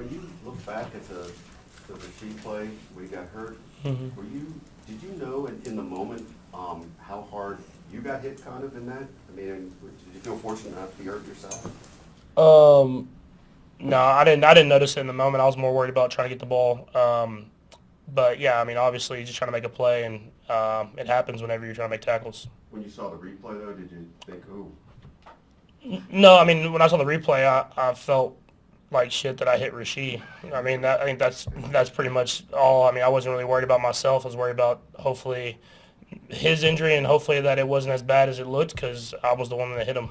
when you look back at the Rashee play when he got hurt, did you know in the moment how hard you got hit kind of in that? I mean, did you feel fortunate not to be hurt yourself? No, I didn't. I didn't notice it in the moment. I was more worried about trying to get the ball. But yeah, I mean, obviously, you're just trying to make a play, and it happens whenever you're trying to make tackles. When you saw the replay though, did you think, ooh? No, I mean, when I saw the replay, I felt like shit that I hit Rashee. I mean, I think that's pretty much all. I mean, I wasn't really worried about myself. I was worried about hopefully his injury and hopefully that it wasn't as bad as it looked because I was the one that hit him.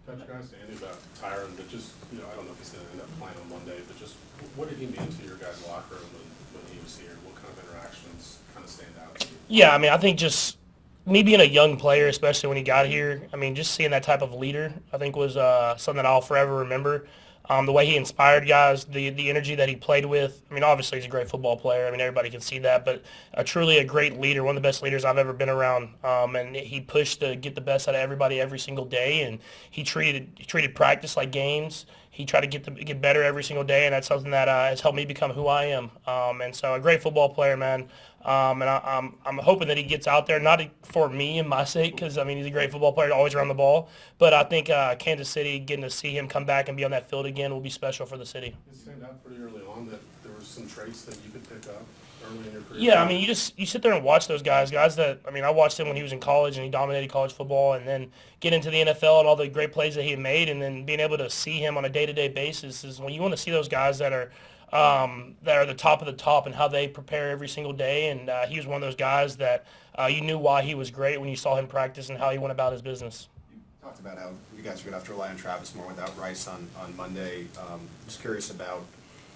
Touch guys, Andy, about Tyron, but just, I don't know if he's going to end up playing on Monday, but just what did he mean to your guys' locker room when he was here? What kind of interactions kind of stand out to you? Yeah, I mean, I think just me being a young player, especially when he got here, I mean, just seeing that type of leader, I think was something that I'll forever remember. The way he inspired guys, the energy that he played with. I mean, obviously he's a great football player. I mean, everybody can see that, but truly a great leader, one of the best leaders I've ever been around. And he pushed to get the best out of everybody every single day, and he treated practice like games. He tried to get better every single day, and that's something that has helped me become who I am. And so a great football player, man. And I'm hoping that he gets out there, not for me and my sake, because, I mean, he's a great football player, always around the ball. But I think Kansas City, getting to see him come back and be on that field again will be special for the city. It stand out pretty early on that there were some traits that you could pick up early in your career. Yeah, I mean, you sit there and watch those guys that, I mean, I watched him when he was in college and he dominated college football, and then get into the NFL and all the great plays that he had made, and then being able to see him on a day-to-day basis is when you want to see those guys that are the top of the top and how they prepare every single day. And he was one of those guys that you knew why he was great when you saw him practice and how he went about his business. You talked about how you guys are going to have to rely on Travis more without Rice on Monday. Just curious about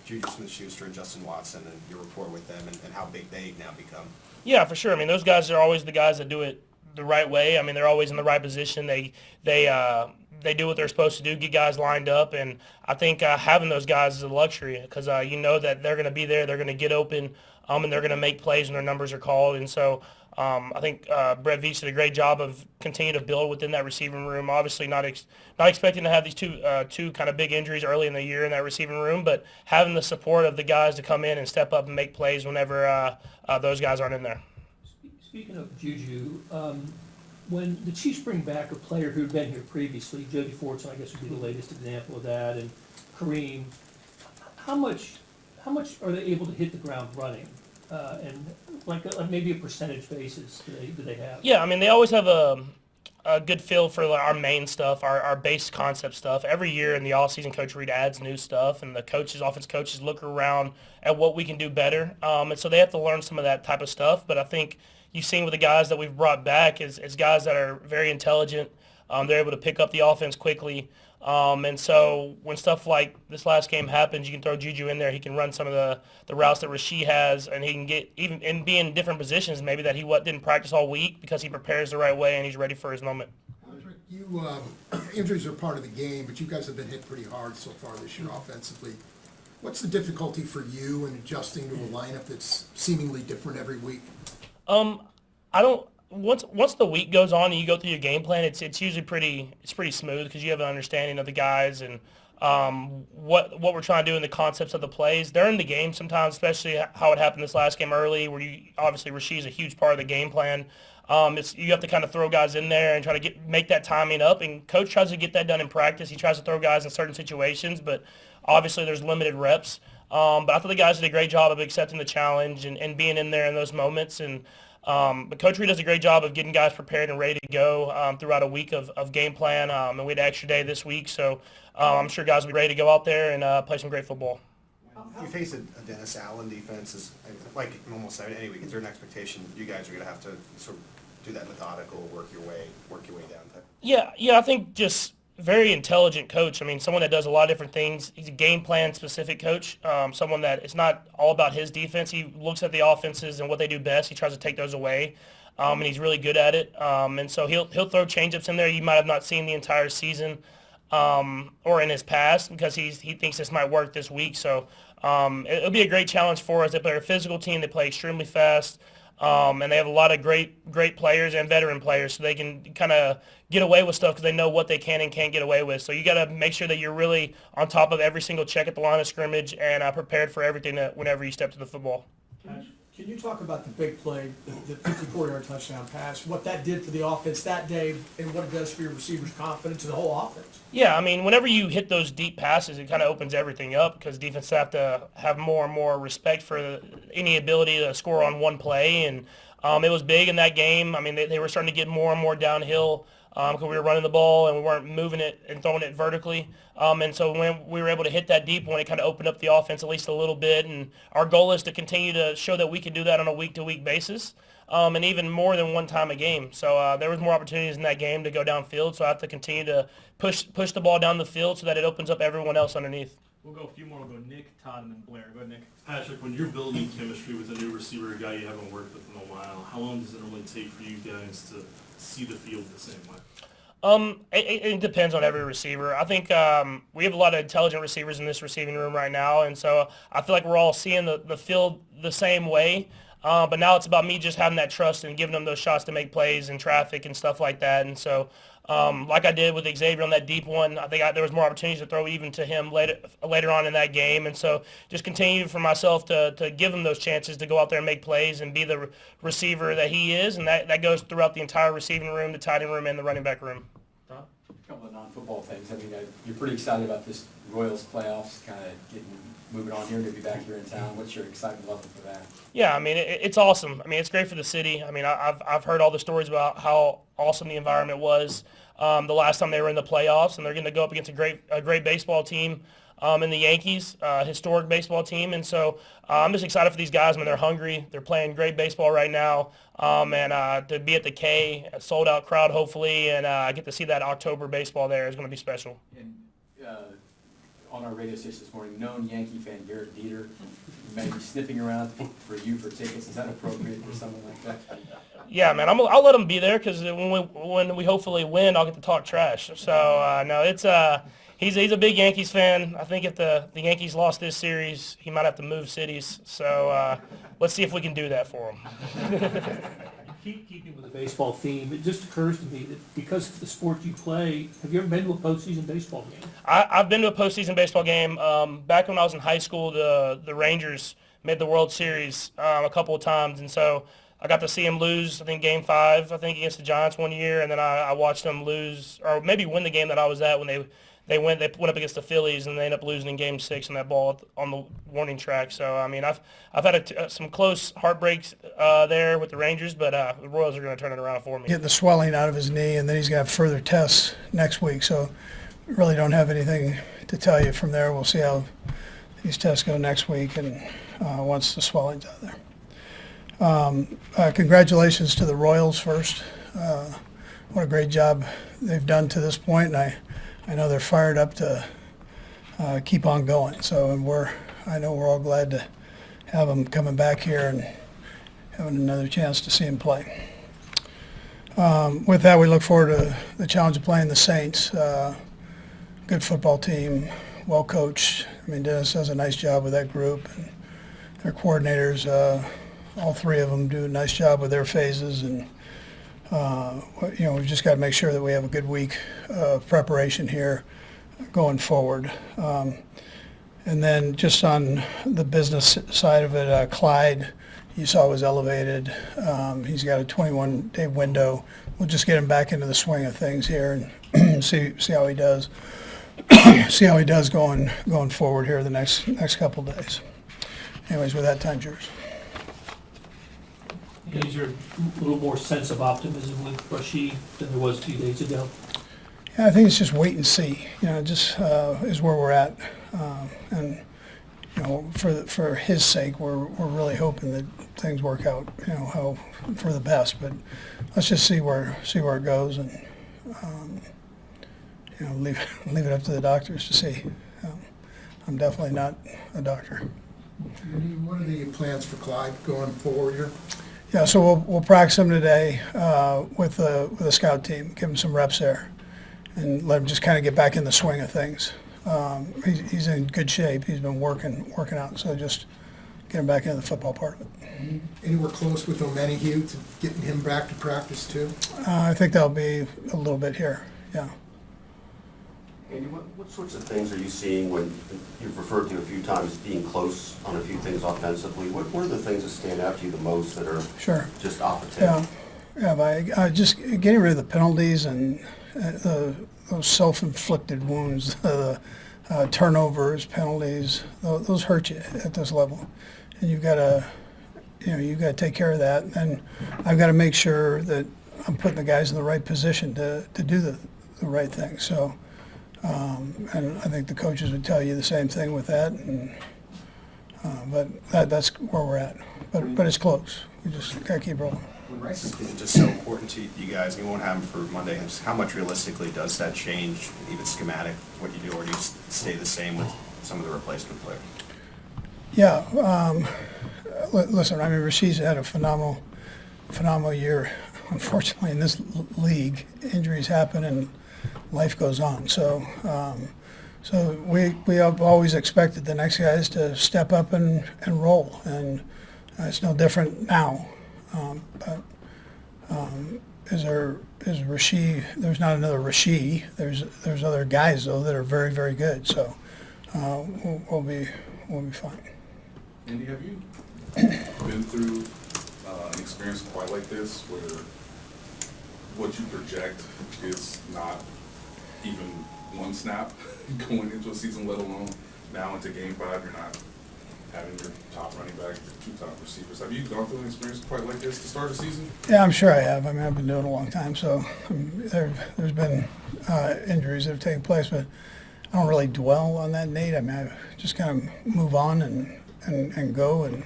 Juju Smith-Schuster and Justin Watson and your rapport with them and how big they now become. Yeah, for sure. I mean, those guys are always the guys that do it the right way. I mean, they're always in the right position. They do what they're supposed to do, get guys lined up, and I think having those guys is a luxury because you know that they're going to be there, they're going to get open, and they're going to make plays when their numbers are called. And so I think Brett Veach did a great job of continuing to build within that receiving room. Obviously, not expecting to have these two kind of big injuries early in the year in that receiving room, but having the support of the guys to come in and step up and make plays whenever those guys aren't in there. Speaking of Juju, when the Chiefs bring back a player who had been here previously, Jody Fortson, I guess would be the latest example of that, and Kareem, how much are they able to hit the ground running? And like maybe a percentage basis do they have? Yeah, I mean, they always have a good feel for our main stuff, our base concept stuff. Every year in the offseason, Coach Reid adds new stuff, and the offense coaches look around at what we can do better. And so they have to learn some of that type of stuff. But I think you've seen with the guys that we've brought back is guys that are very intelligent. They're able to pick up the offense quickly. And so when stuff like this last game happens, you can throw Juju in there. He can run some of the routes that Rashee has, and he can get even and be in different positions maybe that he didn't practice all week because he prepares the right way and he's ready for his moment. You injuries are part of the game, but you guys have been hit pretty hard so far this year offensively. What's the difficulty for you in adjusting to a lineup that's seemingly different every week? I don't. Once the week goes on and you go through your game plan, it's usually pretty smooth because you have an understanding of the guys and what we're trying to do in the concepts of the plays. They're in the game sometimes, especially how it happened this last game early, where obviously Rashee's a huge part of the game plan. You have to kind of throw guys in there and try to make that timing up. And coach tries to get that done in practice. He tries to throw guys in certain situations, but obviously there's limited reps. But I thought the guys did a great job of accepting the challenge and being in there in those moments. And but Coach Reid does a great job of getting guys prepared and ready to go throughout a week of game plan. And we had an extra day this week, so I'm sure guys will be ready to go out there and play some great football. You face a Dennis Allen defense, like in almost any week. Is there an expectation you guys are going to have to sort of do that methodical, work your way down type? Yeah, I think just very intelligent coach. I mean, someone that does a lot of different things. He's a game plan specific coach. Someone that it's not all about his defense. He looks at the offenses and what they do best. He tries to take those away, and he's really good at it. And so he'll throw changeups in there you might have not seen the entire season or in his past because he thinks this might work this week. So it'll be a great challenge for us. They play a physical team. They play extremely fast. And they have a lot of great players and veteran players, so they can kind of get away with stuff because they know what they can and can't get away with. So you got to make sure that you're really on top of every single check at the line of scrimmage and prepared for everything whenever you step to the football. Can you talk about the big play, the 54-yard touchdown pass, what that did for the offense that day, and what it does for your receivers' confidence and the whole offense? Yeah, I mean, whenever you hit those deep passes, it kind of opens everything up because defenses have to have more and more respect for any ability to score on one play. And it was big in that game. I mean, they were starting to get more and more downhill because we were running the ball and we weren't moving it and throwing it vertically. And so when we were able to hit that deep one, it kind of opened up the offense at least a little bit. And our goal is to continue to show that we can do that on a week-to-week basis. And even more than one time a game. So there was more opportunities in that game to go downfield, so I have to continue to push the ball down the field so that it opens up everyone else underneath. We'll go a few more. We'll go Nick, Todd, and then Blair. Go ahead, Nick. Patrick, when you're building chemistry with a new receiver, a guy you haven't worked with in a while, how long does it normally take for you guys to see the field the same way? It depends on every receiver. I think we have a lot of intelligent receivers in this receiving room right now, and so I feel like we're all seeing the field the same way. But now it's about me just having that trust and giving them those shots to make plays in traffic and stuff like that. And so, like I did with Xavier on that deep one, I think there was more opportunities to throw even to him later on in that game. And so just continue for myself to give him those chances to go out there and make plays and be the receiver that he is. And that goes throughout the entire receiving room, the tight end room, and the running back room. A couple of non-football things. I mean, you're pretty excited about this Royals playoffs, kind of moving on here to be back here in town. What's your excitement level for that? Yeah, I mean, it's awesome. I mean, it's great for the city. I mean, I've heard all the stories about how awesome the environment was the last time they were in the playoffs, and they're going to go up against a great baseball team in the Yankees, historic baseball team. And so I'm just excited for these guys. I mean, they're hungry. They're playing great baseball right now. And to be at the K, a sold-out crowd hopefully, and get to see that October baseball there is going to be special. And on our radio station this morning, known Yankee fan Garrett Dieter may be sniffing around for you for tickets. Is that appropriate for someone like that? Yeah, man, I'll let him be there because when we hopefully win, I'll get to talk trash. So no, it's he's a big Yankees fan. I think if the Yankees lost this series, he might have to move cities. So let's see if we can do that for him. Keeping with the baseball theme, it just occurs to me that because of the sport you play, have you ever been to a postseason baseball game? I've been to a postseason baseball game. Back when I was in high school, the Rangers made the World Series a couple of times, and so I got to see them lose, I think, Game 5, against the Giants one year, and then I watched them lose, or maybe win the game that I was at when they went up against the Phillies, and they ended up losing in Game 6 on that ball on the warning track. So, I mean, I've had some close heartbreaks there with the Rangers, but the Royals are going to turn it around for me. Get the swelling out of his knee, and then he's going to have further tests next week. So we really don't have anything to tell you from there. We'll see how these tests go next week and once the swelling's out there. Congratulations to the Royals first. What a great job they've done to this point, and I know they're fired up to keep on going. So I know we're all glad to have them coming back here and having another chance to see them play. With that, we look forward to the challenge of playing the Saints. Good football team, well coached. I mean, Dennis does a nice job with that group, and their coordinators. All three of them do a nice job with their phases, and we've just got to make sure that we have a good week of preparation here going forward. And then just on the business side of it, Clyde, you saw, was elevated. He's got a 21-day window. We'll just get him back into the swing of things here and see how he does. See how he does going forward here the next couple days. Anyways, with that, time's yours. Is there a little more sense of optimism with Rashee than there was 2 days ago? Yeah, I think it's just wait and see. Just is where we're at, and for his sake, we're really hoping that things work out, how for the best. But let's just see where it goes, and leave it up to the doctors to see. I'm definitely not a doctor. What are the plans for Clyde going forward here? Yeah, so we'll practice him today with the scout team, give him some reps there, and let him just kind of get back in the swing of things. He's in good shape. He's been working out, so just get him back into the football part of it. Anywhere close with O'Menihue to getting him back to practice too? I think that'll be a little bit here, yeah. Andy, what sorts of things are you seeing when you've referred to a few times being close on a few things offensively? What are the things that stand out to you the most that are Sure. just off the Yeah, tip? yeah, by just getting rid of the penalties and those self-inflicted wounds, turnovers, penalties, those hurt you at this level, and you've got to take care of that. And I've got to make sure that I'm putting the guys in the right position to do the right thing. So, and I think the coaches would tell you the same thing with that. And but that's where we're at. But it's close. We just got to keep rolling. When Rice is just so important to you guys, and you won't have him for Monday, how much realistically does that change, even schematic, what you do, or do you stay the same with some of the replacement players? Yeah, listen, I mean, Rashee's had a phenomenal year. Unfortunately, in this league, injuries happen and life goes on. So, we have always expected the next guys to step up and roll, and it's no different now. Is Rashee? There's not another Rashee. There's other guys though that are very, very good. So we'll be fine. Andy, have you been through an experience quite like this where what you project is not even one snap going into a season, let alone now into game 5, you're not having your top running back, your 2 top receivers. Have you gone through an experience quite like this to start a season? Yeah, I'm sure I have. I mean, I've been doing it a long time, so there's been injuries that have taken place, but I don't really dwell on that, Nate. I mean, I just kind of move on and go and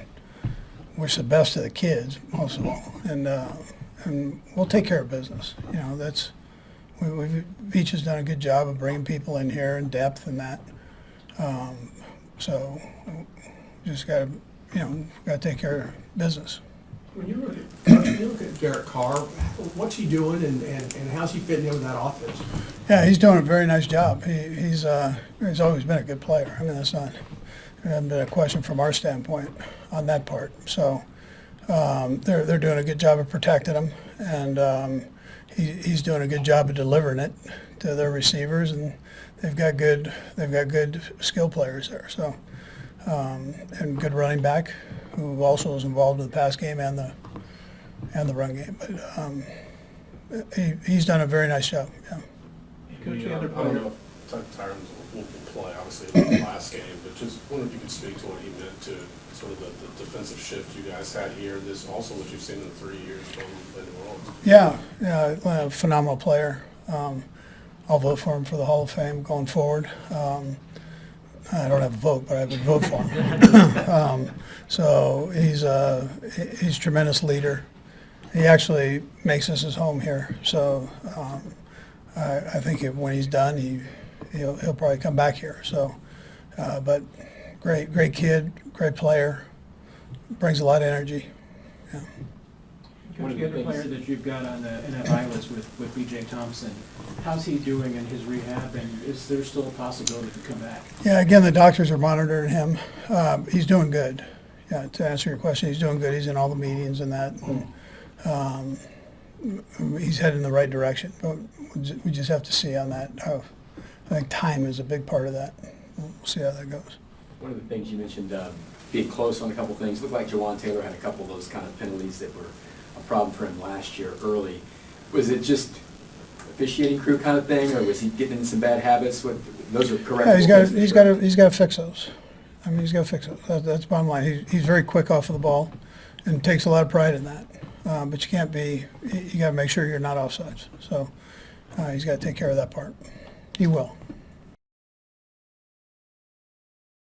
wish the best to the kids, most of all, and we'll take care of business. You know, that's Beach has done a good job of bringing people in here in depth and that. So just got to take care of business. When you look at Derek Carr, what's he doing and how's he fitting in with that offense? Yeah, he's doing a very nice job. He's always been a good player. I mean, there hasn't been a question from our standpoint on that part. So they're doing a good job of protecting him, and he's doing a good job of delivering it to their receivers, and they've got good skill players there. So and good running back who also was involved in the pass game and the run game. But he's done a very nice job. Yeah. I don't know if Tyron will play, obviously, in the last game, but just wonder if you could speak to what he meant to sort of the defensive shift you guys had here. This also what you've seen in the 3 years from New Orleans. Yeah, phenomenal player. I'll vote for him for the Hall of Fame going forward. I don't have a vote, but I would vote for him. So he's a tremendous leader. He actually makes this his home here. So I think when he's done, he'll probably come back here. So, but great kid, great player, brings a lot of energy. Yeah. Coach, the other player that you've got on the NFI list with B.J. Thompson, how's he doing in his rehab, and is there still a possibility to come back? Yeah, again, the doctors are monitoring him. He's doing good. Yeah, to answer your question, he's doing good. He's in all the meetings and that. And, he's heading in the right direction, but we just have to see on that. I think time is a big part of that. We'll see how that goes. One of the things you mentioned, being close on a couple things, looked like Jawan Taylor had a couple of those kind of penalties that were a problem for him last year early. Was it just officiating crew kind of thing, or was he getting in some bad habits? Those are correct. Yeah, he's got to fix those. I mean, he's got to fix those. That's bottom line. He's very quick off of the ball, and takes a lot of pride in that. But you can't be. You got to make sure you're not offsides. So he's got to take care of that part. He will.